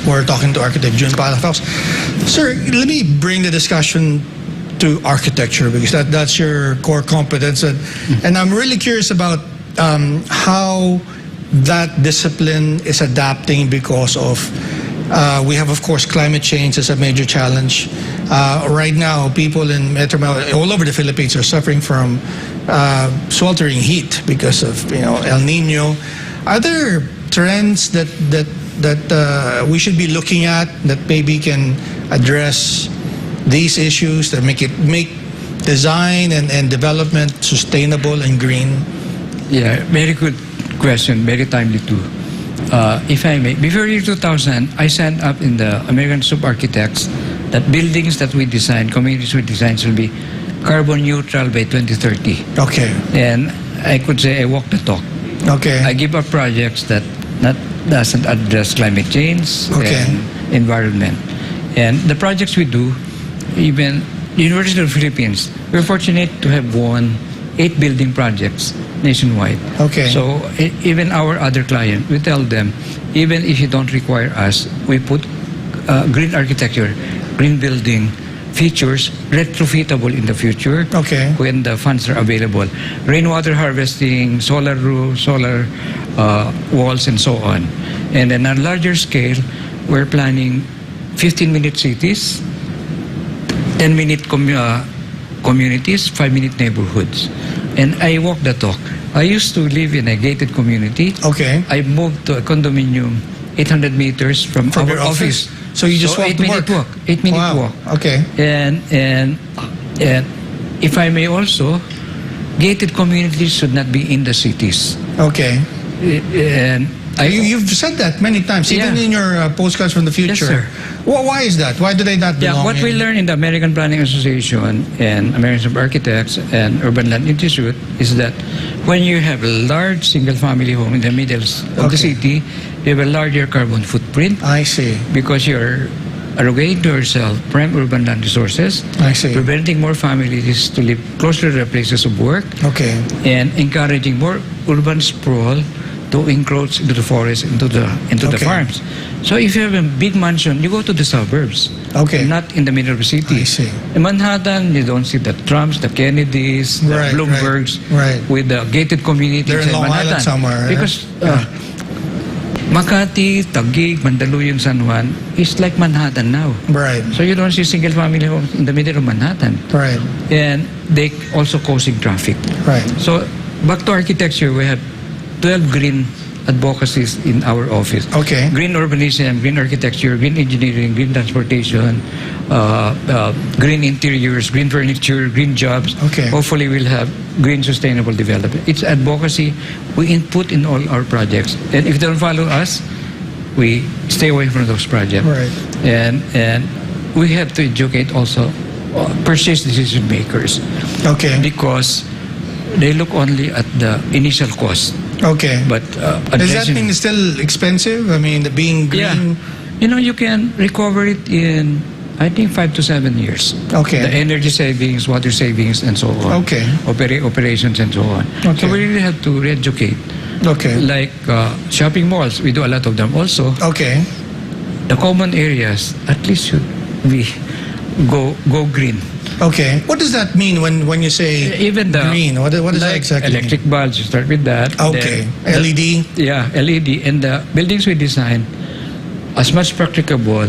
We're talking to architect Felino Palafox. Sir, let me bring the discussion to architecture because that's your core competence. And I'm really curious about how that discipline is adapting because of we have, of course, climate change as a major challenge. Right now, people in Metro Manila, all over the Philippines, are suffering from sweltering heat because of El Nino. Are there trends that we should be looking at that maybe can address these issues that make design and development sustainable and green? Yeah, very good question, very timely too. If I may, before year 2000, I signed up in the American Institute of Architects that buildings that we design, communities we design, should be carbon neutral by 2030. Okay. And I could say I walk the talk. Okay. I give up projects that doesn't address climate change and environment. And the projects we do, even the University of the Philippines, we're fortunate to have won 8 building projects nationwide. Okay. So even our other client, we tell them, even if you don't require us, we put green architecture, green building features retrofitable in the future. Okay. When the funds are available. Rainwater harvesting, solar roofs, solar walls, and so on. And then on a larger scale, we're planning 15-minute cities, 10-minute communities, 5-minute neighborhoods. And I walk the talk. I used to live in a gated community. Okay. I moved to a condominium 800 meters from our your office. So you just walk to work? 8-minute walk. Okay. And if I may also, gated communities should not be in the cities. Okay. And you've said that many times, even in your postcards from the future. Yes, sir. Why is that? Why do they not belong? What we learned in the American Planning Association and American Institute of Architects and Urban Land Institute is that when you have a large single-family home in the middle of the city, you have a larger carbon footprint. I see. Because you're arrogating to yourself prime urban land resources. I see. Preventing more families to live closer to their places of work. Okay. And encouraging more urban sprawl to encroach into the forest, into the farms. So if you have a big mansion, you go to the suburbs. Okay. Not in the middle of the city. I see. In Manhattan, you don't see the Trumps, the Kennedys, the Bloombergs, with the gated communities. They're in Long Island somewhere. Because Makati, Taguig, Mandaluyong, San Juan is like Manhattan now. Right. So you don't see single family homes in the middle of Manhattan. Right. And they also causing traffic. Right. So back to architecture, we have 12 green advocacies in our office. Okay. Green urbanism, green architecture, green engineering, green transportation, green interiors, green furniture, green jobs. Okay. Hopefully we'll have green sustainable development. It's advocacy we input in all our projects. And if they don't follow us, we stay away from those projects. Right. And we have to educate also purchase decision makers. Okay. Because they look only at the initial cost. Okay. But does that mean it's still expensive? I mean, being green. Yeah. You can recover it in, I think, 5 to 7 years. Okay. The energy savings, water savings, and so on. Okay. Operations and so on. Okay. So we really have to re-educate. Okay. Like shopping malls, we do a lot of them also. Okay. The common areas at least should be go green. Okay. What does that mean when you say even the green? What does that exactly mean? Electric bulbs, you start with that. Okay. Then LED? Yeah, LED. And the buildings we design, as much practicable,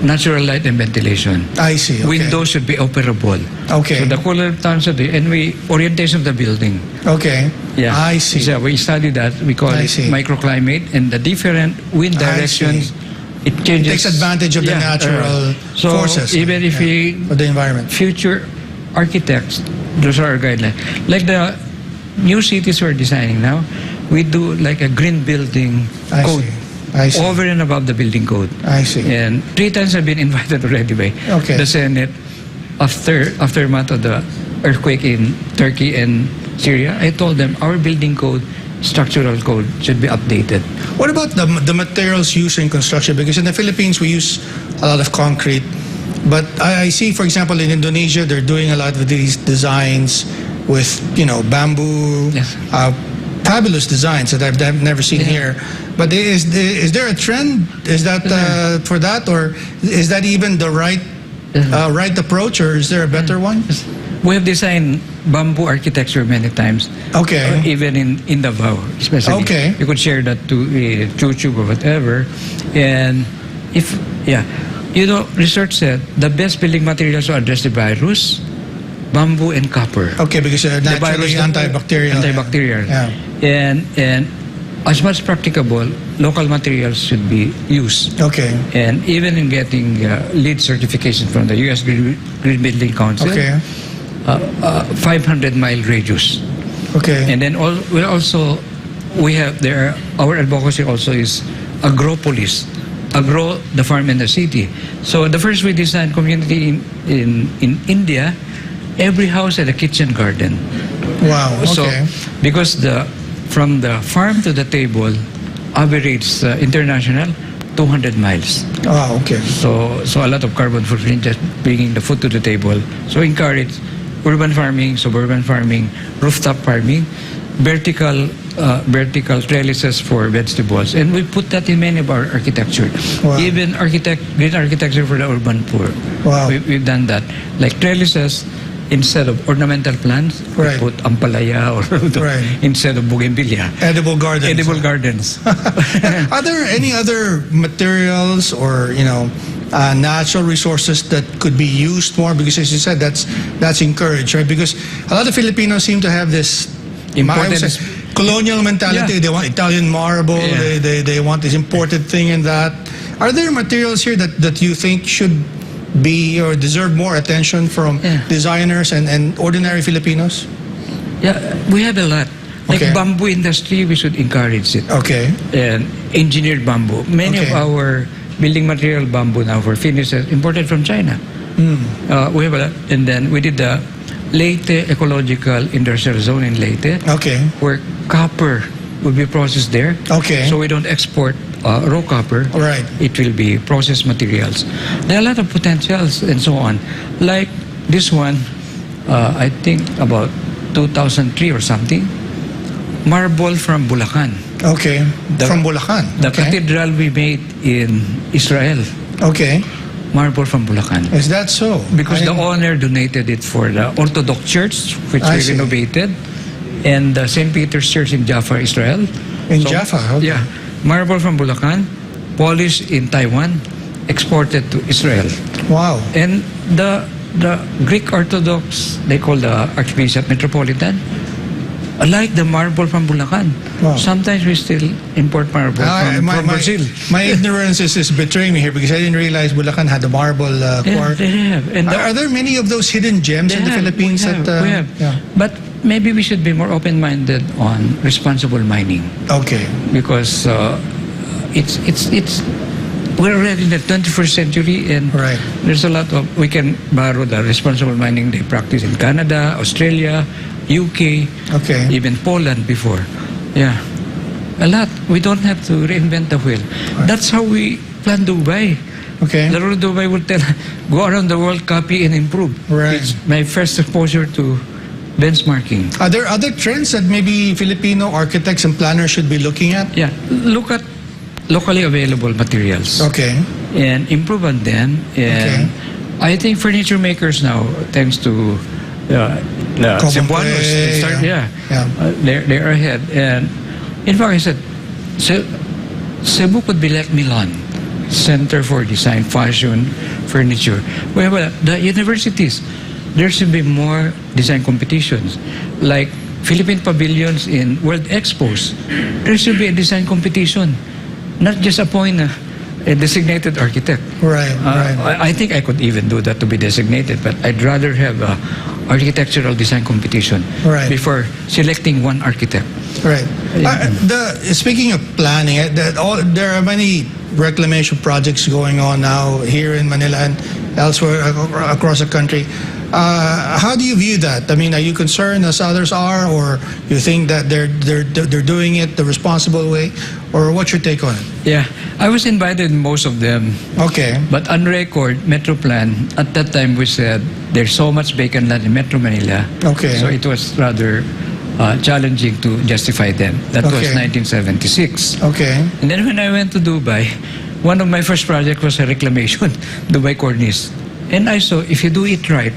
natural light and ventilation. I see. Okay. Windows should be operable. Okay. So the cooler times of the, and orientation of the building. Okay. Yeah. I see. So we study that. We call it microclimate, and the different wind directions. It changes. It takes advantage of the natural forces. So even if of the environment. Future architects, those are our guidelines. Like the new cities we're designing now, we do like a green building code. I see. Over and above the building code. I see. And 3 times I've been invited already by the Senate aftermath of the earthquake in Turkey and Syria. I told them our building code, structural code, should be updated. What about the materials used in construction? Because in the Philippines we use a lot of concrete, but I see, for example, in Indonesia they're doing a lot of these designs with bamboo, fabulous designs that I've never seen here. But is there a trend? Is that for that, or is that even the right approach, or is there a better one? We have designed bamboo architecture many times. Okay. Even in Davao, especially. Okay. You could share that to YouTube or whatever. And research said the best building materials to address the virus, bamboo and copper. Okay, because naturally antibacterial. Antibacterial. Yeah. And as much practicable, local materials should be used. Okay. And even in getting LEED certification from the U.S. Green Building Council, Okay. 500-mile radius. Okay. And then our advocacy also is Agropolis. Agro, the farm and the city. So the first we designed community in India, every house had a kitchen garden. Wow. Okay. So because from the farm to the table, average international 200 miles. Wow. Okay. So a lot of carbon footprint just bringing the food to the table. So encourage urban farming, suburban farming, rooftop farming, vertical trellises for vegetables, and we put that in many of our architecture. Wow. Even green architecture for the urban poor. Wow. We've done that, like trellises. Instead of ornamental plants, Right. we put ampalaya or Right. instead of bougainvillea. Edible gardens. Edible gardens. Are there any other materials or natural resources that could be used more? Because as you said, that's encouraged, right? Because a lot of Filipinos seem to have this colonial mentality. Yeah. They want Italian marble. Yeah. They want this imported thing and that. Are there materials here that you think should be or deserve more attention from designers and ordinary Filipinos? Yeah, we have a lot. Like Okay. bamboo industry, we should encourage it. Okay. And engineered bamboo. Many of Okay. our building material bamboo now for finishes imported from China. We have a lot. And then we did the Leyte Ecological Industrial Zone in Leyte, Okay. where copper will be processed there. Okay. So we don't export raw copper. Right. It will be processed materials. There are a lot of potentials and so on. Like this one, I think about 2003 or something, marble from Bulacan. Okay. From Bulacan. The Okay. cathedral we made in Israel, Okay. marble from Bulacan. Is that so? Because the owner donated it for the Orthodox Church, which I we see. renovated, and the St. Peter's Church in Jaffa, Israel. In Jaffa, okay. Yeah. Marble from Bulacan, polished in Taiwan, exported to Israel. Wow. And the Greek Orthodox, they call the Archbishop Metropolitan, like the marble from Bulacan. Wow. Sometimes we still import marble from Brazil. My ignorance is betraying me here because I didn't realize Bulacan had a marble quarry. They have. And Are there many of those hidden gems in the Philippines? We have. Yeah. But maybe we should be more open-minded on responsible mining, Okay. because we're already in the 21st century, and Right. there's a lot of, we can borrow the responsible mining they practice in Canada, Australia, UK, Okay. even Poland before. Yeah, a lot. We don't have to reinvent the wheel. That's how we plan Dubai. Okay. The rule of Dubai will tell, go around the world, copy and improve. Right. It's my first exposure to benchmarking. Are there other trends that maybe Filipino architects and planners should be looking at? Yeah, look at locally available materials Okay. and improve on them. And I think furniture makers now, thanks to the Cebuanos, they start, Yeah. they're ahead. And in fact, I said, Cebu could be like Milan, Center for Design, Fashion, Furniture. Well, the universities, there should be more design competitions. Like Philippine pavilions in World Expos, there should be a design competition. Not just appoint a designated architect. Right. Right. I think I could even do that to be designated, but I'd rather have a architectural design competition Right. before selecting one architect. Right. Speaking of planning, there are many reclamation projects going on now here in Manila and elsewhere across the country. How do you view that? I mean, are you concerned as others are, or you think that they're doing it the responsible way, or what's your take on it? Yeah, I was invited in most of them. Okay. But on record, Metro Plan, at that time we said there's so much vacant land in Metro Manila. Okay. So it was rather challenging to justify them. That was Okay. 1976. Okay. And then when I went to Dubai, one of my first projects was a reclamation, Dubai Cornice. And I saw if you do it right,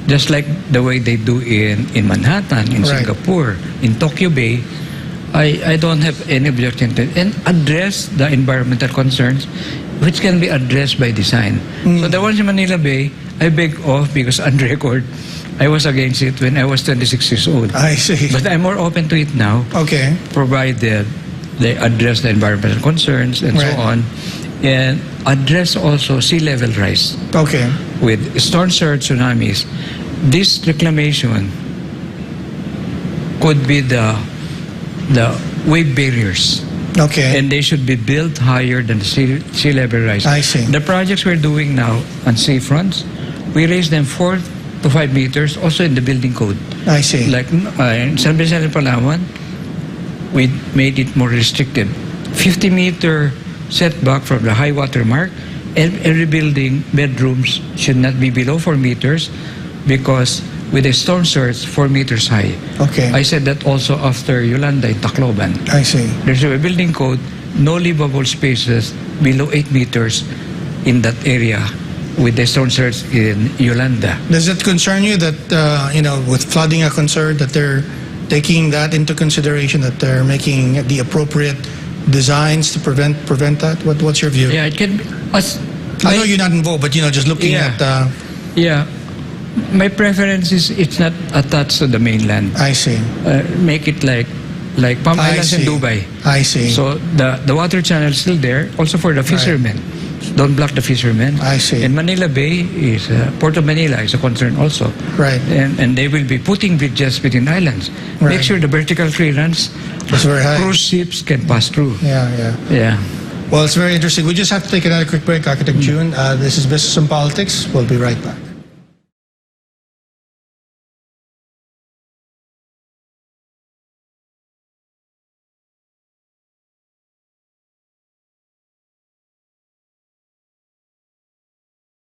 just like the way they do in Manhattan, in Right. Singapore, in Tokyo Bay, I don't have any objection to it. And address the environmental concerns, which can be addressed by design. So the ones in Manila Bay, I beg off because on record, I was against it when I was 26 years old. I see. But I'm more open to it now, Okay. provided they address the environmental concerns and Right. so on, and address also sea level rise. Okay. With storm surge tsunamis, this reclamation could be the wave barriers, Okay. and they should be built higher than the sea level rise. I see. The projects we're doing now on seafronts, we raise them 4 to 5 meters, also in the building code. I see. Like in San Vicente, Palawan, we made it more restrictive. 50-meter setback from the high water mark, and every building, bedrooms should not be below 4 meters because with a storm surge, 4 meters high. Okay. I said that also after Yolanda in Tacloban. I see. There's a building code, no livable spaces below 8 meters in that area with the storm surge in Yolanda. Does it concern you that, with flooding a concern, that they're taking that into consideration, that they're making the appropriate designs to prevent that? What's your view? Yeah, it can be. I know you're not involved, but, just looking Yeah. at... Yeah. My preference is it's not attached to the mainland. I see. Make it like Palm I Islands in see. Dubai. I see. So the water channel is still there, also for the fishermen. Don't block the fishermen. I see. And Manila Bay is, Port of Manila is a concern also. Right. And they will be putting bridges between islands. Right. Make sure the vertical clearance, It's very high. cruise ships can pass through. Yeah. Yeah. Well, it's very interesting. We just have to take another quick break, Architect June. This is Business and Politics. We'll be right back.